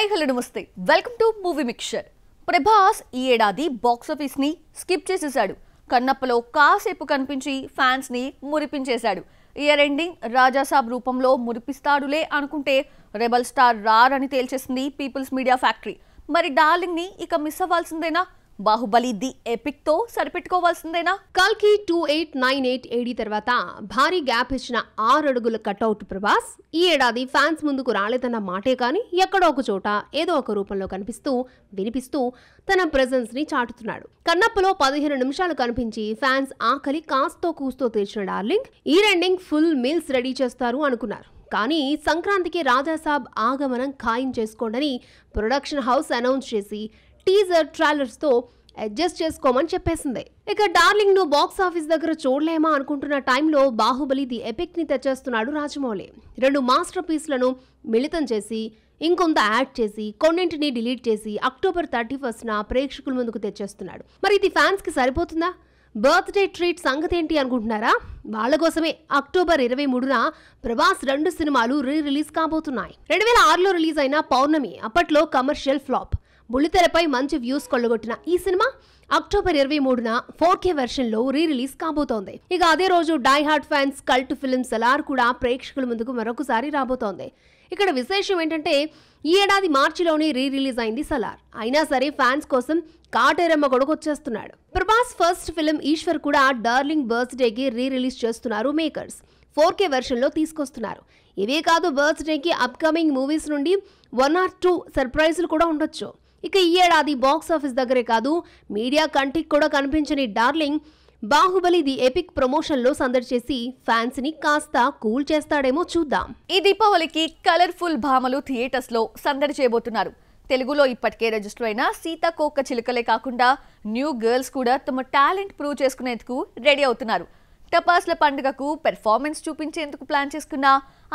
Hi hello నమస్తే welcome to movie mixture. Prabhas ఈ ఏడాది బాక్స్ ఆఫీస్ ని స్కిప్ చేసేశాడు. కన్నప్పలో కాసేపు కనిపించి ఫ్యాన్స్ ని మురిపించేశాడు. ఇయర్ ఎండింగ్ రాజాసాబ్ రూపంలో మురిపిస్తాడులే అనుకుంటే రెబల్ స్టార్ రారని తేల్చేసింది పీపుల్స్ మీడియా ఫ్యాక్టరీ. మరి డార్లింగ్ ని ఇక మిస్ అవ్వాల్సిందేనా? బాహుబలి ది ఎపిక్ తో సరిపెట్టుకోవాల్సిందేనా? కల్కి 2898 ఏడీ తర్వాత భారీ గ్యాప్ ఇచ్చిన 6 అడుగుల కట్అవుట్ ప్రభాస్ ఈ ఏడాది ఫ్యాన్స్ ముందుకు రాలేదన్న మాటే కానీ ఎక్కడో ఒక చోట ఏదో ఒక రూపంలో కనిపిస్తూ వినిపిస్తూ తన ప్రెజెన్స్ ని చాటుతున్నాడు. కన్నప్పలో 15 నిమిషాలు కనిపించి ఫ్యాన్స్ ఆకలి కాస్తో కూస్తో తీర్చిన డార్లింగ్ ఈ రెండింగ్ ఫుల్ మీల్స్ రెడీ చేస్తారు అనుకున్నారు. కానీ సంక్రాంతికి రాజాసాబ్ ఆగమనం ఖాయం చేసుకోండని ప్రొడక్షన్ హౌస్ అనౌన్స్ చేసి టీజర్ ట్రైలర్స్ తో అడ్జస్ట్ చేసుకోమని చెప్పేసింది. ఇక డార్లింగ్ ను బాక్స్ ఆఫీస్ దగ్గర చూడలేమా అనుకుంటున్న టైంలో బాహుబలి ది ఎపిక్ ని తెచ్చేస్తున్నాడు రాజమౌళి. 2 మాస్టర్ పీస్లను మిళితం చేసి ఇంకొంత యాడ్ చేసి కొన్నింటిని డిలీట్ చేసి అక్టోబర్ 31న ప్రేక్షకుల ముందుకు తెచ్చేస్తున్నాడు. మరి ఇది ఫ్యాన్స్ కి సరిపోతుందా? బర్త్డే ట్రీట్ సంగతి ఏంటి అనుకుంటున్నారా? వాళ్ళ కోసమే అక్టోబర్ 23న ప్రభాస్ 2 సినిమాలు రిలీజ్ కాబోతున్నాయి. 2006లో రిలీజ్ అయిన పౌర్ణమి అప్పట్లో కమర్షియల్ ఫ్లాప్. బుల్లితెరపై మంచి వ్యూస్ కొల్లగొట్టిన ఈ సినిమా అక్టోబర్ 23న 4K వెర్షన్ లో రిలీజ్ కాబోతోంది. ఇక అదే రోజు die hard fans cult film Salaar కూడా ప్రేక్షకుల ముందుకు మరొకసారి రాబోతోంది. ఇక్కడ విశేషం ఏంటంటే ఈ ఏడాది మార్చిలోనే రిలీజ్ అయింది సలార్. అయినా సరే ఫ్యాన్స్ కోసం కాటేరమ్మ కొడుకొచ్చేస్తున్నాడు. ప్రభాస్ ఫస్ట్ ఫిల్మ్ ఈశ్వర్ కూడా డార్లింగ్ బర్త్డేకి రిలీజ్ చేస్తున్నారు మేకర్స్. 4K వెర్షన్ లో తీసుకొస్తున్నారు. ఇవే కాదు బర్త్డేకి అప్కమింగ్ మూవీస్ నుండి 1 or 2 సర్ప్రైజులు కూడా ఉండొచ్చు. ఇక ఈ ఏడాది బాక్స్ ఆఫీస్ దగ్గరే కాదు మీడియా కంటికి కూడా కనిపించని darling Baahubali the epic promotion లో సందడి చేసి ఫ్యాన్స్ ని కాస్త కూల్ చేస్తాడేమో చూద్దాం. ఈ దీపావళికి కలర్ఫుల్ భామలు థియేటర్స్ లో సందడి చేయబోతున్నారు. తెలుగులో ఇప్పటికే రిజిస్టర్ అయిన సీతాకోక చిలుకలే కాకుండా న్యూ గర్ల్స్ కూడా తమ టాలెంట్ ప్రూవ్ చేసుకునేందుకు రెడీ అవుతున్నారు. టపాస్ల పండుగకు పెర్ఫార్మెన్స్ చూపించేందుకు ప్లాన్ చేసుకున్న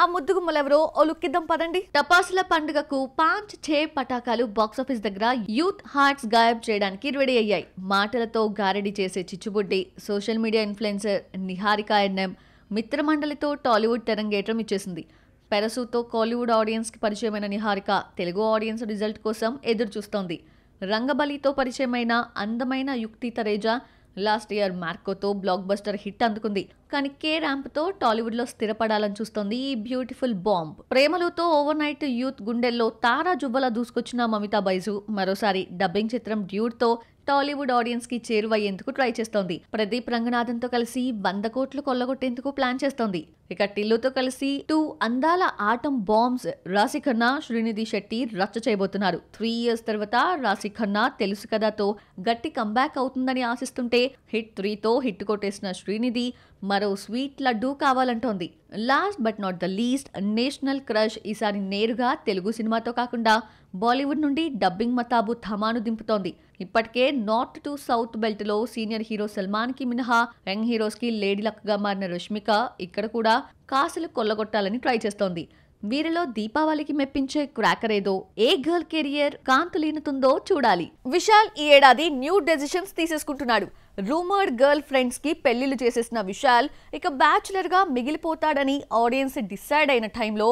ఆ ముద్దుగుమ్మలెవరో ఓ లుక్కిద్దాం పదండి. టపాసుల పండుగకు 5-6 పటాకాలు బాక్సాఫీస్ దగ్గర యూత్ హార్ట్స్ గాయబ్ చేయడానికి రెడీ అయ్యాయి. మాటలతో గారడీ చేసే చిచ్చుబుడ్డి social media influencer Niharika NM మిత్రమండలితో టాలీవుడ్ తెరంగేట్రం ఇచ్చేసింది. పెరసుతో కాలీవుడ్ ఆడియన్స్ కి పరిచయమైన నిహారిక తెలుగు ఆడియన్స్ రిజల్ట్ కోసం ఎదురు చూస్తోంది. రంగబలితో పరిచయమైన అందమైన యుక్తి తరేజా లాస్ట్ ఇయర్ మార్కోతో బ్లాక్ బస్టర్ హిట్ అందుకుంది. కానీ కే ర్యాంప్ తో టాలీవుడ్ లో స్థిరపడాలని చూస్తోంది ఈ బ్యూటిఫుల్ బాంబ్. ప్రేమలతో ఓవర్ నైట్ యూత్ గుండెల్లో తారా జుబ్బలా దూసుకొచ్చిన మమితా బైజు మరోసారి డబ్బింగ్ చిత్రం డ్యూడ్ తో టాలీవుడ్ ఆడియన్స్ కి చేరువయ్యేందుకు ట్రై చేస్తోంది. ప్రదీప్ రంగనాథన్ తో కలిసి 100 కోట్లు కొల్లగొట్టేందుకు ప్లాన్ చేస్తోంది. ఇక టిల్లుతో కలిసి 2 అందాల ఆటం బాంబ్స్ రాశి ఖన్నా, శ్రీనిధి శెట్టి రచ్చ చేయబోతున్నారు. 3 years తర్వాత రాశి ఖన్నా తెలుసు కదాతో గట్టి కంబ్యాక్ అవుతుందని ఆశిస్తుంటే హిట్ 3తో హిట్ కొట్టేసిన శ్రీనిధి మరో స్వీట్ లడ్డూ కావాలంటోంది. Last but not the least national crush ఈసారి నేరుగా తెలుగు సినిమాతో కాకుండా బాలీవుడ్ నుండి డబ్బింగ్ మతాబు థమాను దింపుతోంది. ఇప్పటికే నార్త్ టు సౌత్ బెల్ట్ లో సీనియర్ హీరో సల్మాన్ కి మినహా యంగ్ హీరోస్ కి లేడీ లక్ గా మారిన రష్మిక ఇక్కడ కూడా కాసులు కొల్లగొట్టాలని ట్రై చేస్తోంది. వీరిలో దీపావళికి మెప్పించే క్రాకర్ ఏదో ఏ గర్ల్ కెరియర్ కాంతులీనుతుందో చూడాలి. విశాల్ ఈ ఏడాది న్యూ డెసిషన్స్ తీసేసుకుంటున్నాడు. రూమర్డ్ గర్ల్ ఫ్రెండ్స్ కి పెళ్లిళ్లు చేసేసిన విశాల్ ఇక బ్యాచులర్ గా మిగిలిపోతాడని ఆడియన్స్ డిసైడ్ అయిన టైంలో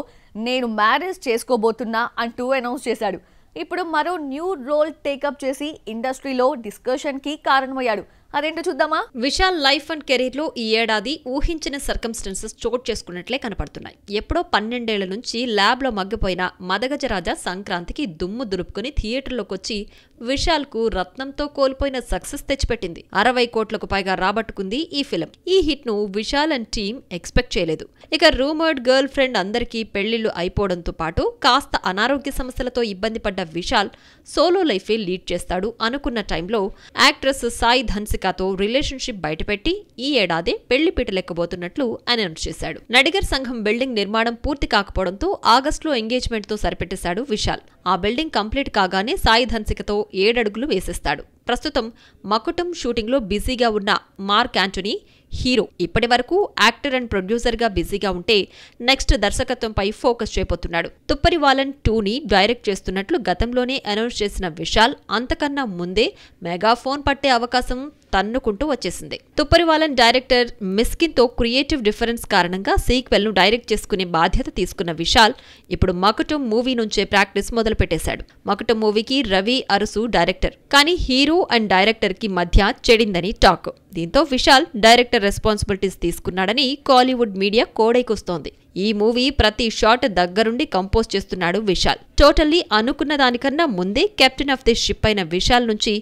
నేను మ్యారేజ్ చేసుకోబోతున్నా అంటూ అనౌన్స్ చేశాడు. ఇప్పుడు మరో న్యూ రోల్ టేకప్ చేసి ఇండస్ట్రీలో డిస్కషన్ కి కారణమయ్యాడు. అదేంటో చూద్దామా? విశాల్ లైఫ్ అండ్ కెరీర్ లో ఈ ఏడాది ఊహించిన సర్కమ్స్టెన్సెస్ చోటు చేసుకున్నట్లే కనపడుతున్నాయి. ఎప్పుడో 12 ఏళ్ల నుంచి ల్యాబ్ లో మగ్గిపోయిన మదగజరాజా సంక్రాంతికి దుమ్ము దులుపుకుని థియేటర్లోకి వచ్చి విశాల్ కు రత్నంతో కోల్పోయిన సక్సెస్ తెచ్చిపెట్టింది. 60 కోట్లకు పైగా రాబట్టుకుంది ఈ ఫిల్మ్. ఈ హిట్ ను విశాల్ అండ్ టీమ్ ఎక్స్పెక్ట్ చేయలేదు. ఇక రూమర్డ్ గర్ల్ ఫ్రెండ్ అందరికీ పెళ్లిళ్లు అయిపోవడంతో పాటు కాస్త అనారోగ్య సమస్యలతో ఇబ్బంది పడ్డ విశాల్ సోలో లైఫే లీడ్ చేస్తాడు అనుకున్న టైంలో యాక్ట్రెస్ సాయి ధన్సికాతో రిలేషన్షిప్ బయటపెట్టి ఈ ఏడాదే పెళ్లి పీటలెక్కబోతున్నట్లు అనౌన్స్ చేశాడు. నడిగర్ సంఘం బిల్డింగ్ నిర్మాణం పూర్తి కాకపోవడంతో ఆగస్టులో ఎంగేజ్మెంట్ తో సరిపెట్టేశాడు విశాల్. ఆ బిల్డింగ్ కంప్లీట్ కాగానే సాయి ధన్సికతో 7 అడుగులు వేసేస్తాడు. ప్రస్తుతం మకుటం షూటింగ్ లో బిజీగా ఉన్న మార్క్ యాంటనీ హీరో ఇప్పటి వరకు యాక్టర్ అండ్ ప్రొడ్యూసర్గా బిజీగా ఉంటే నెక్స్ట్ దర్శకత్వంపై ఫోకస్ చేయబోతున్నాడు. తుప్పరివాలన్ 2ని డైరెక్ట్ చేస్తున్నట్లు గతంలోనే అనౌన్స్ చేసిన విశాల్ అంతకన్నా ముందే మెగాఫోన్ పట్టే అవకాశం తన్నుకుంటూ వచ్చేసింది. తుప్పరివాలన్ డైరెక్టర్ మిస్కిన్తో క్రియేటివ్ డిఫరెన్స్ కారణంగా సీక్వెల్ను డైరెక్ట్ చేసుకునే బాధ్యత తీసుకున్న విశాల్ ఇప్పుడు మకుటం మూవీ నుంచే ప్రాక్టీస్ మొదలుపెట్టేశాడు. మకుటం మూవీకి రవి అరుసు డైరెక్టర్, కానీ హీరో అండ్ డైరెక్టర్ కి మధ్య చెడిందని టాక్. దీంతో విశాల్ డైరెక్టర్ రెస్పాన్సిబిలిటీస్ తీసుకున్నాడని కాలీవుడ్ మీడియా కోడైకొస్తోంది. ఈ మూవీ ప్రతి షాట్ దగ్గరుండి కంపోజ్ చేస్తున్నాడు విశాల్. టోటల్లీ అనుకున్న దానికన్నా ముందే కెప్టెన్ ఆఫ్ ది షిప్ అయిన విశాల్ నుంచి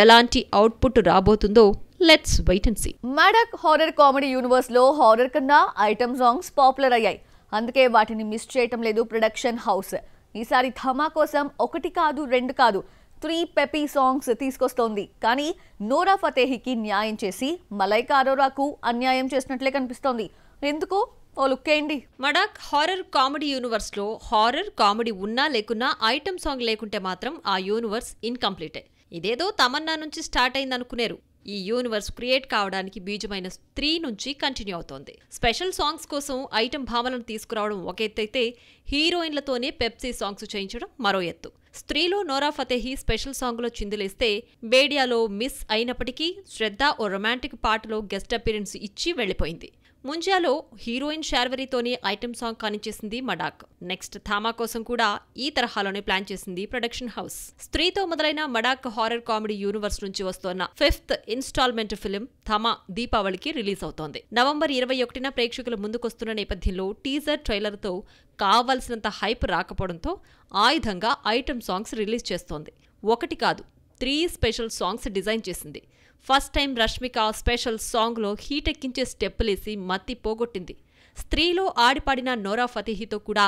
ఎలాంటి అవుట్పుట్ రాబోతుందో let's wait and see. Maddock horror comedy universe లో హారర్ కన్నా ఐటమ్ సాంగ్స్ పాపులర్ అయ్యాయి. అందుకే వాటిని మిస్ చేయటం లేదు ప్రొడక్షన్ హౌస్. ఈసారి ధమా కోసం 1 కాదు 2 కాదు 3 పెపీ సాంగ్స్ తీసుకొస్తోంది. కానీ నోరా ఫతేహికి న్యాయం చేసి మలైకా అరోరాకు అన్యాయం చేసినట్లే కనిపిస్తోంది. ఎందుకో ఓ లుక్కేయండి. మడాక్ హారర్ కామెడీ యూనివర్స్ లో హారర్ కామెడీ ఉన్నా లేకున్నా ఐటమ్ సాంగ్ లేకుంటే మాత్రం ఆ యూనివర్స్ ఇన్కంప్లీటే. ఇదేదో తమన్నా నుంచి స్టార్ట్ అయిందనుకునేరు. ఈ యూనివర్స్ క్రియేట్ కావడానికి బీజమైన స్త్రీ నుంచి కంటిన్యూ అవుతోంది. స్పెషల్ సాంగ్స్ కోసం ఐటమ్ భావనను తీసుకురావడం ఒక ఎత్తైతే హీరోయిన్లతోనే పెప్సీ సాంగ్స్ చేయించడం మరో ఎత్తు. స్త్రీలో నోరా ఫతేహి స్పెషల్ సాంగ్లో చిందులేస్తే బేడియాలో మిస్ అయినప్పటికీ శ్రద్ధ ఓ రొమాంటిక్ పాటలో గెస్ట్ అపీరెన్స్ ఇచ్చి వెళ్లిపోయింది. ముంజాలో హీరోయిన్ శార్వరితోనే ఐటమ్ సాంగ్ కానిచ్చేసింది మడాక్. నెక్స్ట్ థామా కోసం కూడా ఈ తరహాలోనే ప్లాన్ చేసింది ప్రొడక్షన్ హౌస్. స్త్రీతో మొదలైన మడాక్ హారర్ కామెడీ యూనివర్స్ నుంచి వస్తోన్న 5th ఇన్స్టాల్మెంట్ ఫిల్మ్ థామా దీపావళికి రిలీజ్ అవుతోంది. నవంబర్ 21న ప్రేక్షకుల ముందుకొస్తున్న నేపథ్యంలో టీజర్ ట్రైలర్తో కావలసినంత హైప్ రాకపోవడంతో ఆయుధంగా ఐటమ్ సాంగ్స్ రిలీజ్ చేస్తోంది. 1 కాదు 3 స్పెషల్ సాంగ్స్ డిజైన్ చేసింది. ఫస్ట్ టైం రష్మిక స్పెషల్ సాంగ్లో హీటెక్కించే స్టెప్పులేసి మత్తి పోగొట్టింది. స్త్రీలో ఆడిపాడిన నోరా ఫతేహితో కూడా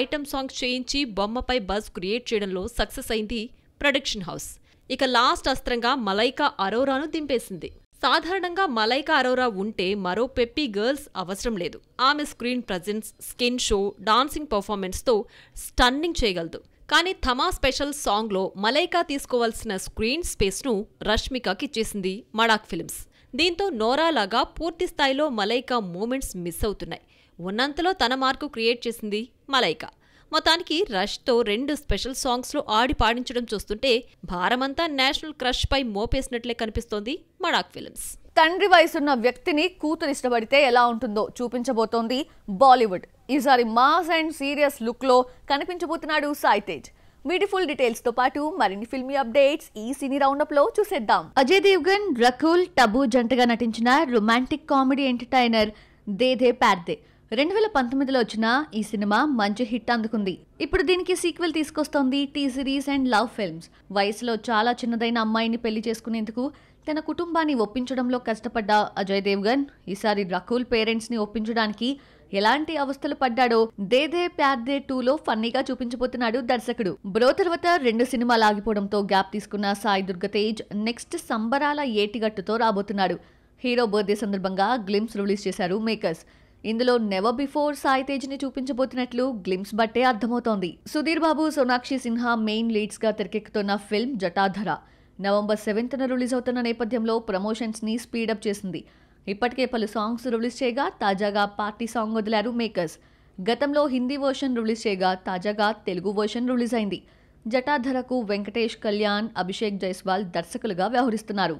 ఐటమ్ సాంగ్ చేయించి బొమ్మపై బజ్ క్రియేట్ చేయడంలో సక్సెస్ అయింది ప్రొడక్షన్ హౌస్. ఇక లాస్ట్ అస్త్రంగా మలైకా అరోరాను దింపేసింది. సాధారణంగా మలైకా అరోరా ఉంటే మరో పెప్పీ గర్ల్స్ అవసరం లేదు. ఆమె screen presence, skin show, dancing పర్ఫార్మెన్స్తో స్టన్నింగ్ చేయగలదు. కానీ థమా స్పెషల్ సాంగ్లో మలైకా తీసుకోవాల్సిన స్క్రీన్ స్పేస్ను రష్మికకి ఇచ్చేసింది మడాక్ ఫిల్మ్స్. దీంతో నోరాలాగా పూర్తి స్థాయిలో మలైకా మూమెంట్స్ మిస్ అవుతున్నాయి. ఉన్నంతలో తన మార్కు క్రియేట్ చేసింది మలైకా. మొత్తానికి రష్తో 2 స్పెషల్ సాంగ్స్లో ఆడి పాడించడం చూస్తుంటే భారమంతా నేషనల్ క్రష్ పై మోపేసినట్లే కనిపిస్తోంది మడాక్ ఫిల్మ్స్. తండ్రి వయసున్న వ్యక్తిని కూతురు ఇష్టపడితే ఎలా ఉంటుందో చూపించబోతోంది బాలీవుడ్. ఈసారి మాస్ అండ్ సీరియస్ లుక్ లో కనిపించబోతున్నాడు సాయి తేజ్. బ్యూటిఫుల్ డీటెయిల్స్ తో పాటు మరిన్ని ఫిల్మీ అప్డేట్స్ ఈ సినీ రౌండప్ లో చూసేద్దాం. అజయ్ దేవ్గన్, రకుల్, టబు జంటగా నటించిన romantic comedy entertainer De De Pyaar De 2019లో వచ్చిన ఈ సినిమా మంచి హిట్ అందుకుంది. ఇప్పుడు దీనికి సీక్వెల్ తీసుకొస్తోంది టీ సిరీస్ అండ్ లవ్ ఫిల్మ్స్. వయసులో చాలా చిన్నదైన అమ్మాయిని పెళ్లి చేసుకునేందుకు తన కుటుంబాన్ని ఒప్పించడంలో కష్టపడ్డ అజయ్ దేవ్గన్ ఈసారి రకుల్ పేరెంట్స్ ని ఒప్పించడానికి ఎలాంటి అవస్థలు పడ్డాడో దే దే ప్యార్ దే 2లో ఫన్నీగా చూపించబోతున్నాడు దర్శకుడు. బ్రో తర్వాత 2 సినిమాలు ఆగిపోవడంతో గ్యాప్ తీసుకున్న సాయి దుర్గ తేజ్ నెక్స్ట్ సంబరాల ఏటిగట్టుతో రాబోతున్నాడు. హీరో బర్త్డే సందర్భంగా గ్లిమ్స్ రిలీజ్ చేశారు మేకర్స్. ఇందులో నెవర్ బిఫోర్ సాయి తేజ్ ని చూపించబోతున్నట్లు గ్లిమ్స్ బట్టే అర్థమవుతోంది. సుధీర్ బాబు, సోనాక్షి సిన్హా మెయిన్ లీడ్స్ గా తెరకెక్కుతున్న ఫిల్మ్ జటాధర నవంబర్ 7న రిలీజ్ అవుతున్న నేపథ్యంలో ప్రమోషన్స్ ని స్పీడప్ చేసింది. ఇప్పటికే పలు సాంగ్స్ రిలీజ్ చేయగా తాజాగా పార్టీ సాంగ్ వదిలారు మేకర్స్. గతంలో హిందీ వర్షన్ రిలీజ్ చేయగా తాజాగా తెలుగు వర్షన్ రిలీజ్ అయింది. జటాధరకు వెంకటేష్ కళ్యాణ్, అభిషేక్ జైస్వాల్ దర్శకులుగా వ్యవహరిస్తున్నారు.